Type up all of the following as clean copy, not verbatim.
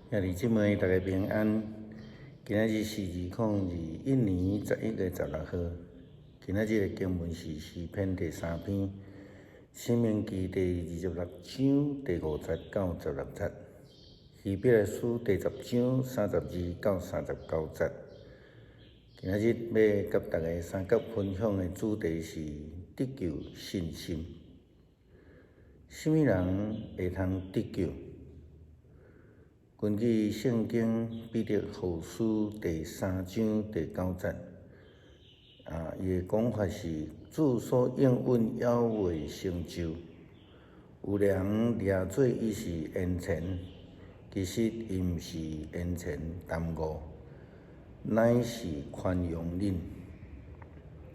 兄弟姊妹，大家平安。今仔日是2021年11月16号。今仔日的经文是诗篇第3篇，申命记第26章第5节到16节，希伯来书第10章32到39节。今仔日要甲大家三角分享的主题是得救信心。什么人会通得救？根据圣经彼得后书第3章第9节，伊的讲法是主所应允还未成就，有人掠做伊是延前，其实伊毋是延前耽误，乃是宽容恁。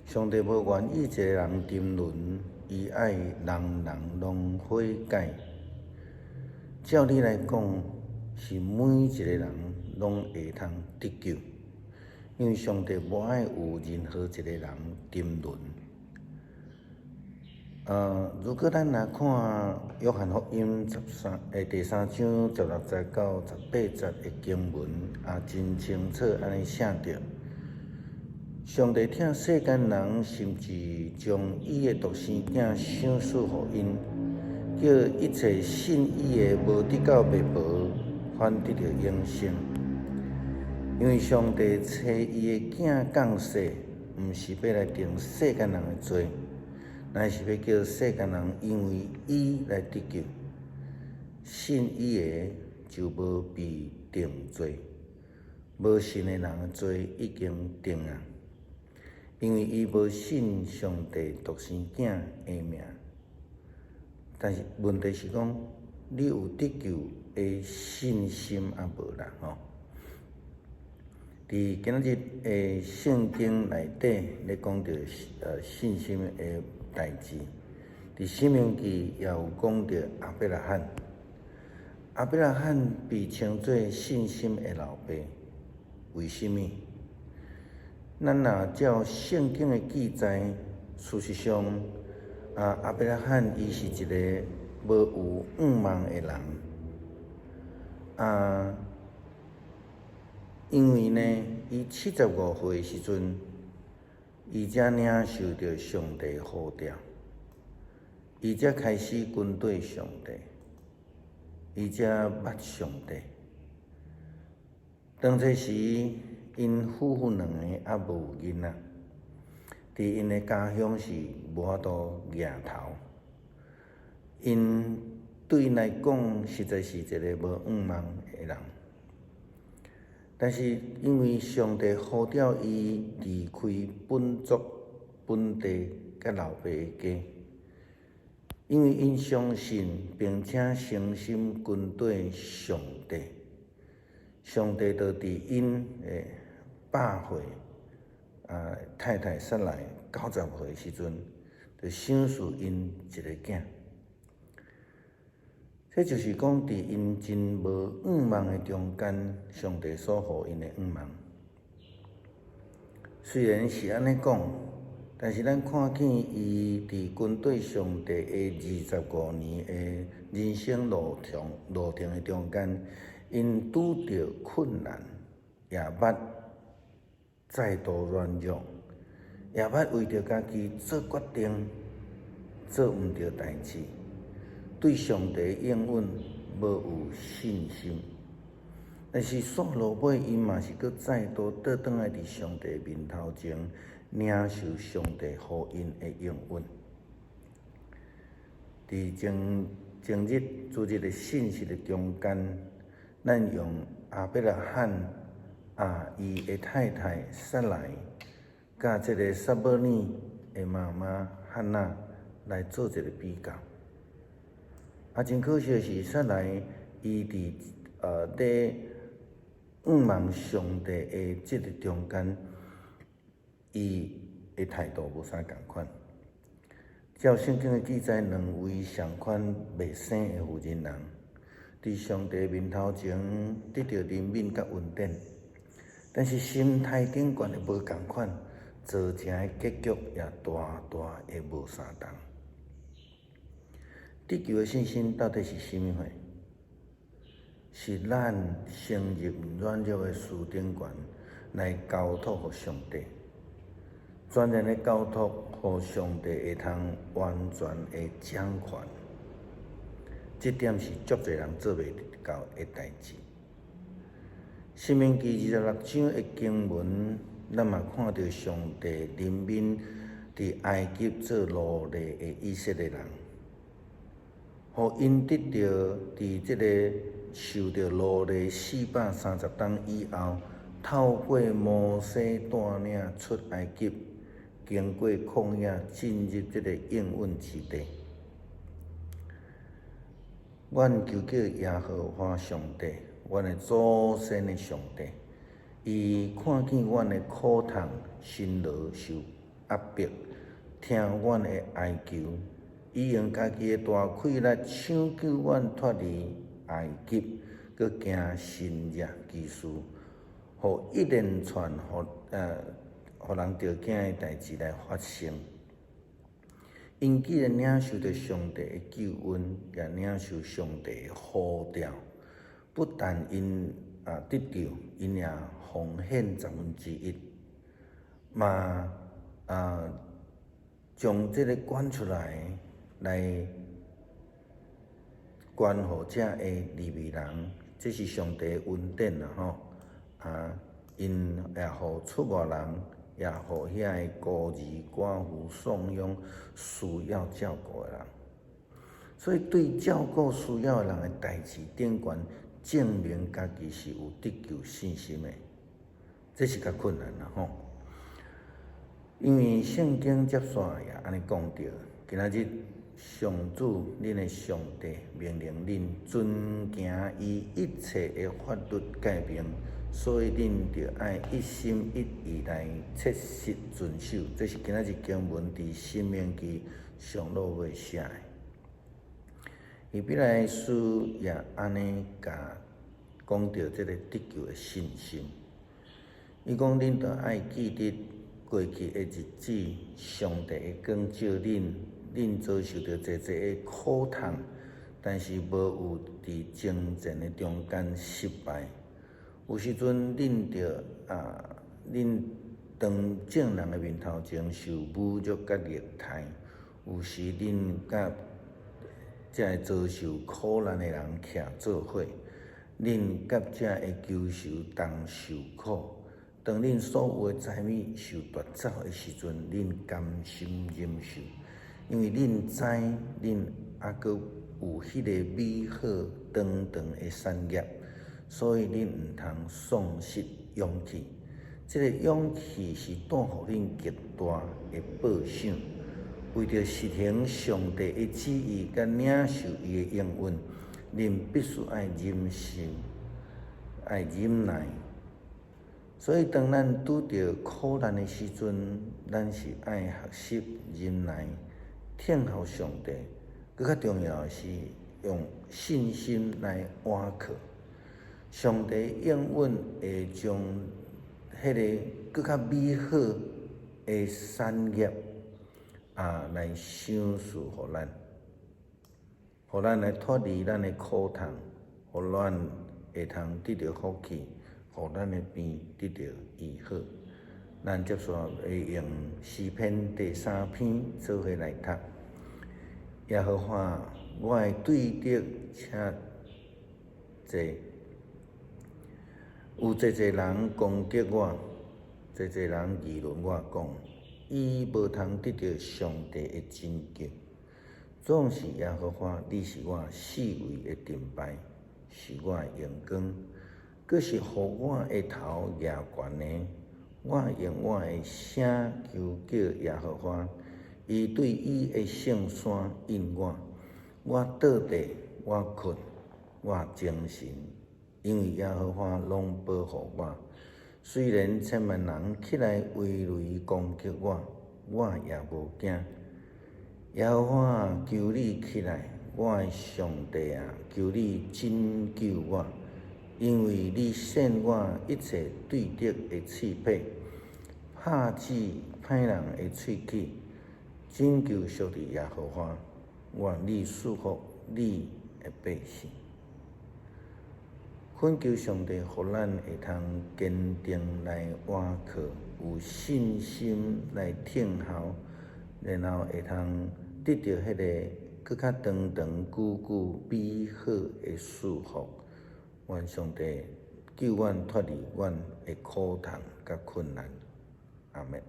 上帝无愿意一个人沉沦，伊爱人人拢悔改。照理来讲，是每一个人拢会通得救，因为上帝无爱有任何一个人沉沦。如果咱来看约翰福音第3章16节到18节的经文，真清楚安尼写着：上帝疼世间人，甚至将伊的独生子赏赐予因，叫一切信伊的无得到灭亡，反得到永生。因为上帝找伊的子降世，毋是要来定世间人的罪，乃是要叫世间人因为伊来得救。信伊的就无被定罪，无信的人的罪已经定啊，因为伊无信上帝独生子的名。但是问题是讲，你有得救的信心无啦吼？伫今仔日的圣经内底咧讲到信心的代志，伫申命记也有讲到亚伯拉罕。亚伯拉罕被称作信心的老爸，为什么？咱若照圣经的记载，事实上，亚伯拉罕伊是一个无有仰望的人，因为呢，伊75岁的时阵，伊才领受到上帝呼召，伊才开始跟对上帝，伊才捌上帝。当这时，因夫妇两个也无囡仔，伫因的家乡是无法度举头。因对因来讲，实在是一个无仰望的人。但是因为上帝呼召伊离开本族、本地甲老爸的家，因为因相信并且诚心跟对上帝，上帝就伫因的100岁太太撒来90岁的时阵，就赏赐因一个囝。这就是讲，伫因真无仰望的中间，上帝所予因的仰望。虽然是安尼讲，但是咱看见伊伫跟对上帝的25年的人生路程的中间，因拄着困难，也捌再度软弱，也捌为着家己做决定，做毋着代志。对上帝应允无有信心，但是煞落尾，因嘛是搁再度倒转来伫上帝面头前领受上帝予因的应允。伫前日主日的信息的中间，咱用亚伯拉罕伊的太太撒来，甲这个撒母耳的妈妈汉娜来做一个比较。真可惜的是，撒来伊伫仰望上帝的这个中间，伊的态度无啥共款。照圣经的记载，两位上款未生的妇人人，伫上帝面头前得到怜悯甲恩典，但是心态境观的无共款，造成的结局也大的无相同。得救的信心到底是甚么货？是咱升入软弱的属天权来交托互上帝，全然的交托互上帝会通完全的掌权。这点是足侪人做袂到的代志。申命记26章的经文，咱嘛看到上帝怜悯伫埃及做奴隶的以色列人，互因得到伫即个受到奴隶430冬以后，透过摩西带领出埃及，经过旷野，进入即个应允之地。阮求告耶和华上帝，阮的祖先的上帝，伊看见阮的苦痛、辛劳、受压迫，听阮的哀求，伊用家己的大气力抢救阮脱离埃及，佮行神迹奇事，互一连串互人着惊的代志来发生。因既然领受着上帝的救恩，也领受上帝的呼召，不但因得到，因也奉献1/10，嘛将这个捐出来捐互遮的利未人，这是上帝的恩典啦吼。因也互出外人，也互遐个孤儿寡妇、丧养需要照顾的人。所以对照顾需要的人的代志顶悬，证明家己是有得救信心的，这是较困难啦吼。因为圣经接续也安尼讲着，今仔日上主恁的上帝命令恁遵行伊一切的法律诫命，所以恁着爱一心一意来切实遵守。这是今仔日经文伫申命记上落尾写的。伊必来书也安尼讲着这个得救的信心。伊讲恁着爱记得过去的日子，上帝会光照恁遭受着侪的苦痛，但是无有伫征战的中间失败。有时阵恁着恁当众人的面头前受侮辱甲虐待，有时恁甲遮会遭受苦难的人徛做伙，恁甲遮会求受同受苦。当恁所有的财物受夺走的时阵，恁甘心忍受，因为恁知恁还阁有迄个美好长长的产业，所以恁毋通丧失勇气。这个勇气是带互恁极大的报赏。为着实行上帝的旨意，甲领受伊的应允，恁必须爱忍心，爱忍耐。所以，当咱拄着苦难的时阵，咱是爱学习忍耐，听候上帝。更较重要的是用信心来倚靠上帝应允，会将迄个更较美好的产业来赏赐互咱，互咱来脱离咱的苦痛，互咱会通得到福气，互咱的病得到医好。咱接续会用诗篇第3篇做伙来读。耶和华，我的对敌且济，有侪人攻击我，侪人议论我讲。伊无通得到上帝的拯救，总是耶和华，你是我四围的盾牌，是我的阳光，佫是互我的头压悬的。我用我的声求叫耶和华，伊对伊的圣山应我。我倒地，我困，我精神，因为耶和华拢保护我。虽然千万人起来围雷攻击我，我也无惊。耶和华，求你起来，我的上帝啊，求你拯救我，因为你显我一切对敌的刺配，拍死歹人的喙齿，拯救属于耶和华，愿你祝福你的百姓。恳求上帝，互咱会通坚定来倚靠，有信心来听候，然后会通得到迄个搁较长长久久美好的祝福。愿上帝救阮脱离阮的苦痛甲困难。阿们。